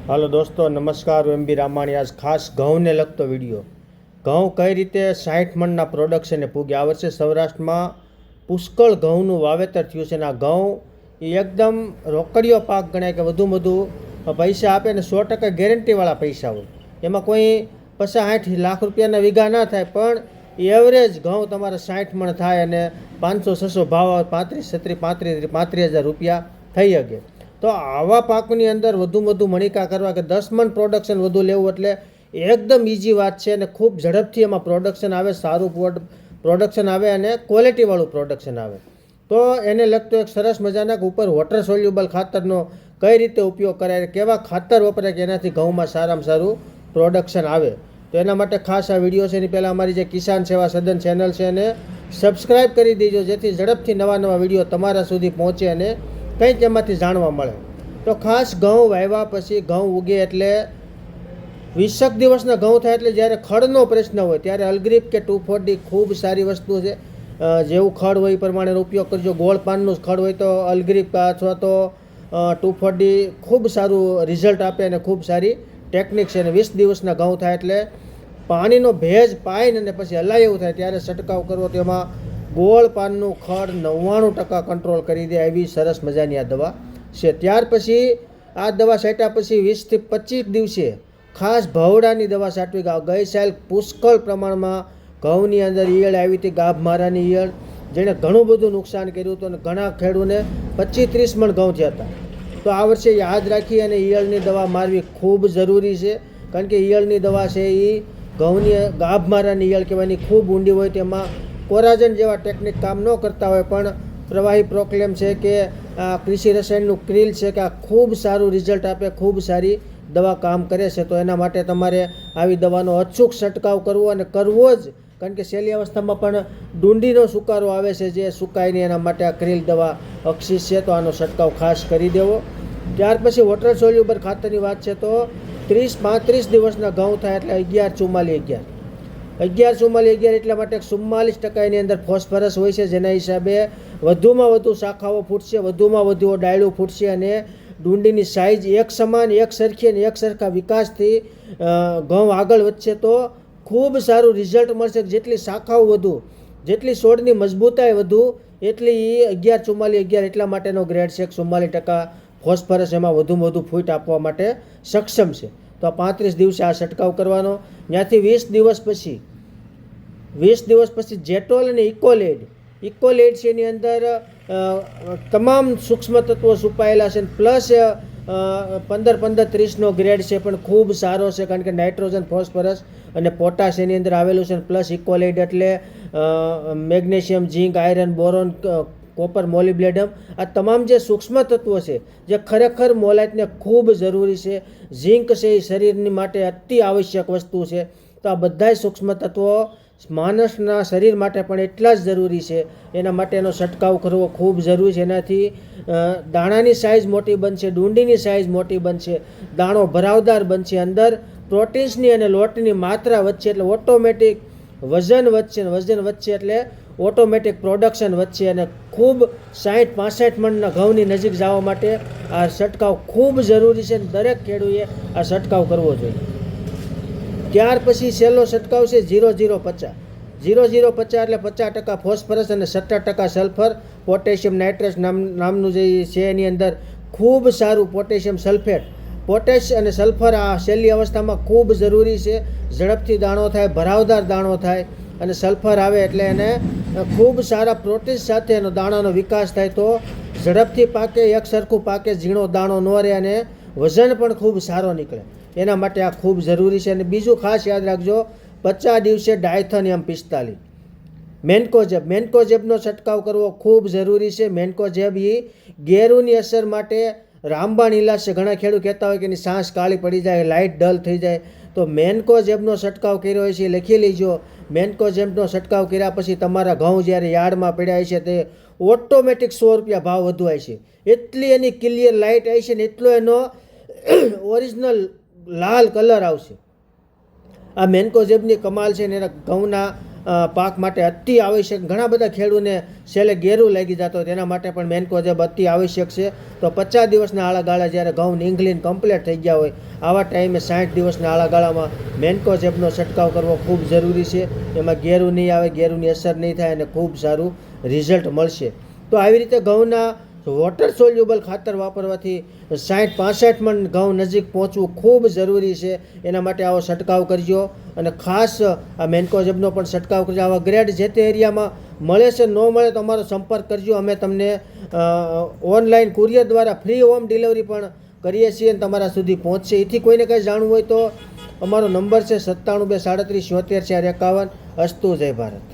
હાલો દોસ્તો, નમસ્કાર. હું MB રામાણી. આજ ખાસ ઘઉંને લગતો વિડીયો. ઘઉં કઈ રીતે 60 મણના પ્રોડક્શને પૂગ્યા. આ વર્ષે સૌરાષ્ટ્રમાં પુષ્કળ ઘઉંનું વાવેતર થયું છે અને આ ઘઉં એ એકદમ રોકડીયો પાક ગણાય કે વધુ પૈસા આપે ને 100% ગેરંટીવાળા પૈસા હોય. એમાં કોઈ 50-60 લાખ રૂપિયાના વીઘા ના થાય, પણ એવરેજ ઘઉં તમારે 60 મણ થાય અને 500-600 ભાવ 35,000 રૂપિયા થઈ શકે. તો આવા પાકની અંદર વધુ મણિકા કરવા કે 10 મણ પ્રોડક્શન વધુ લેવું એટલે એકદમ ઇઝી વાત છે અને ખૂબ ઝડપથી એમાં પ્રોડક્શન આવે, સારું પ્રોડક્શન આવે અને ક્વોલિટીવાળું પ્રોડક્શન આવે. તો એને લગતો એક સરસ મજાના ઉપર વોટર સોલ્યુબલ ખાતરનો કઈ રીતે ઉપયોગ કરાય, કેવા ખાતર વપરાય કે એનાથી ઘઉંમાં સારામાં સારું પ્રોડક્શન આવે. તો એના માટે ખાસ આ વિડીયો છે. એની પહેલાં અમારી જે કિસાન સેવા સદન ચેનલ છે એને સબસ્ક્રાઈબ કરી દેજો, જેથી ઝડપથી નવા વિડીયો તમારા સુધી પહોંચે અને કંઈક એમાંથી જાણવા મળે. તો ખાસ ઘઉં વાવ્યા પછી ઘઉં ઉગે એટલે 20 દિવસના ઘઉં થાય એટલે જ્યારે ખડનો પ્રશ્ન હોય ત્યારે અલગ્રીપ કે 2,4-D ખૂબ સારી વસ્તુ છે. જેવું ખડ હોય એ પ્રમાણેનો ઉપયોગ કરજો. ગોળ પાનનું ખડ હોય તો અલગ્રીપ અથવા તો 2,4-D ખૂબ સારું રિઝલ્ટ આપે અને ખૂબ સારી ટેકનિક છે. અને 20 દિવસના ઘઉં થાય એટલે પાણીનો ભેજ પાઈને અને પછી હલાય એવું થાય ત્યારે છંટકાવ કરવો. તો એમાં ગોળ પાનનું ખડ 99% કંટ્રોલ કરી દે એવી સરસ મજાની આ દવા છે. ત્યાર પછી આ દવા છાંટ્યા પછી 20 થી 25 દિવસે ખાસ ભવડાની દવા છાંટવી. ગઈ સાલ પુષ્કળ પ્રમાણમાં ઘઉંની અંદર ઈયળ આવી હતી, ગાભમારાની ઈયળ, જેણે ઘણું બધું નુકસાન કર્યું હતું અને ઘણા ખેડૂને 25-30 મણ ઘઉં થયા હતા. તો આ વર્ષે યાદ રાખી અને ઈયળની દવા મારવી ખૂબ જરૂરી છે, કારણ કે ઈયળની દવા છે એ ઘઉંની ગાભમારાની ઈયળ કહેવાની ખૂબ ઊંડી હોય. તેમાં કોરાજન જેવા ટેકનિક કામ ન કરતા હોય, પણ પ્રવાહી પ્રોક્લેમ છે કે આ કૃષિ રસાયણનું ક્રિલ છે કે આ ખૂબ સારું રિઝલ્ટ આપે, ખૂબ સારી દવા કામ કરે છે. તો એના માટે તમારે આવી દવાનો અચૂક છંટકાવ કરવો અને કરવો જ, કારણ કે છેલ્લી અવસ્થામાં પણ ડુંડીનો સુકારો આવે છે જે સુકાય નહીં. એના માટે આ ક્રિલ દવા અક્ષિસ છે, તો આનો છંટકાવ ખાસ કરી દેવો. ત્યાર પછી વોટર સોલ્યુબલ ખાતરની વાત છે તો 30-35 દિવસના ઘઉં થાય એટલે 11-44-11 એટલા માટે 44% એની અંદર ફોસ્ફરસ હોય છે, જેના હિસાબે વધુમાં વધુ શાખાઓ ફૂટશે, વધુમાં વધુ ડાયલું ફૂટશે અને ડુંડીની સાઇઝ એક સમાન, એક સરખી અને એક સરખા વિકાસથી ઘઉં આગળ વધશે. તો ખૂબ સારું રિઝલ્ટ મળશે. જેટલી શાખાઓ વધુ, જેટલી છોડની મજબૂતાઈ વધુ, એટલી 11-44-11 એટલા માટેનો ગ્રેડ છે. 44% ફોસ્ફરસ એમાં વધુ ફૂટ આપવા માટે સક્ષમ છે. તો 35 દિવસે આ છંટકાવ કરવાનો. ત્યાંથી 20 દિવસ પછી જેટોલ અને ઇકોલેડ છે. એની અંદર તમામ સૂક્ષ્મ તત્વો છુપાયેલા છે, પ્લસ 15-15-30નો ગ્રેડ છે, પણ ખૂબ સારો છે, કારણ કે નાઇટ્રોજન, ફોસ્ફરસ અને પોટાશ એની અંદર આવેલું છે. પ્લસ ઇકોલેડ એટલે મેગ્નેશિયમ, ઝીંક, આયરન, બોરોન, કોપર, મોલિબ્લેડમ, આ તમામ જે સૂક્ષ્મ તત્વો છે જે ખરેખર મોલાઈટને ખૂબ જરૂરી છે. ઝીંક છે એ શરીરની માટે અતિ આવશ્યક વસ્તુ છે. તો આ બધાય સૂક્ષ્મ તત્વો માણસના શરીર માટે પણ એટલા જ જરૂરી છે. એના માટેનો છંટકાવ કરવો ખૂબ જરૂરી છે. એનાથી દાણાની સાઇઝ મોટી બનશે, ડુંડીની સાઇઝ મોટી બનશે, દાણો ભરાવદાર બનશે, અંદર પ્રોટીન્સની અને લોટની માત્રા વધશે એટલે ઓટોમેટિક વજન વધશે એટલે ઓટોમેટિક પ્રોડક્શન વધશે અને ખૂબ 60-65 મણના ઘઉંની નજીક જવા માટે આ છંટકાવ ખૂબ જરૂરી છે. દરેક ખેડૂએ આ છંટકાવ કરવો જોઈએ. ત્યાર પછી છેલ્લો છંટકાવ છે 0-0-50. 0-0-50 એટલે 50% ફોસ્ફરસ અને 17% સલ્ફર, પોટેશિયમ નાઇટ્રેટ નામનું જે છે એની અંદર ખૂબ સારું પોટેશિયમ સલ્ફેટ, પોટેશ અને સલ્ફર આ છેલ્લી અવસ્થામાં ખૂબ જરૂરી છે. ઝડપથી દાણો થાય, ભરાવદાર દાણો થાય અને સલ્ફર આવે એટલે એને ખૂબ સારા પ્રોટીન સાથે એનો દાણાનો વિકાસ થાય. તો ઝડપથી પાકે, એક સરખું પાકે, ઝીણો દાણો ન રહે અને વજન પણ ખૂબ સારો નીકળે. એના માટે આ ખૂબ જરૂરી છે. અને બીજું ખાસ યાદ રાખજો, 50 દિવસે ડાયથોનિયમ 45 મેન્કોજેબનો છંટકાવ કરવો ખૂબ જરૂરી છે. મેન્કોજેબ એ ગેરુની અસર માટે રામબાણ ઇલાજ છે. ઘણા ખેડૂત કહેતા હોય કે એની સાંસ કાળી પડી જાય, લાઇટ ડલ થઈ જાય, તો મેન્કોજેબનો છંટકાવ કર્યો હોય છે, લખી લેજો. મેન્કોજેબનો છંટકાવ કર્યા પછી તમારા ઘઉં જ્યારે યાર્ડમાં પડ્યા હોય છે તે ઓટોમેટિક 100 રૂપિયા ભાવ વધુ આવે છે. એટલી એની ક્લિયર લાઇટ આવી છે ને એટલો એનો ઓરિજિનલ લાલ કલર આવશે. આ મેન્કોજેબની કમાલ છે ને એના ઘઉંના પાક માટે અતિ આવશ્યક, ઘણા બધા ખેડૂતને છેલ્લે ગેરું લાગી જતો હોય તેના માટે પણ મેન્કોઝેબ અતિ આવશ્યક છે. તો 50 દિવસના આળાગાળા જ્યારે ઘઉં નીંગલીને કમ્પ્લીટ થઈ ગયા હોય આવા ટાઈમે 60 દિવસના આળાગાળામાં મેન્કોઝેબનો છંટકાવ કરવો ખૂબ જરૂરી છે. એમાં ગેરું નહીં આવે, ગેરુની અસર નહીં થાય અને ખૂબ સારું રિઝલ્ટ મળશે. તો આવી રીતે ઘઉંના વોટર સોલ્યુબલ ખાતર વાપરવાથી 60-65 મણ ઘઉં નજીક પહોંચવું ખૂબ જરૂરી છે. એના માટે આવો છંટકાવ કરજો અને ખાસ આ મેન્કોઝેબનો પણ છંટકાવ કરજો. આવા ગ્રેડ જે તે એરિયામાં મળે છે, ન મળે તો અમારો સંપર્ક કરજો. અમે તમને ઓનલાઈન કુરિયર દ્વારા ફ્રી હોમ ડિલિવરી પણ કરીએ છીએ અને તમારા સુધી પહોંચશે. એથી કોઈને કંઈ જાણવું હોય તો અમારો નંબર છે 97 237 74 451. અસ્તુ. જય ભારત.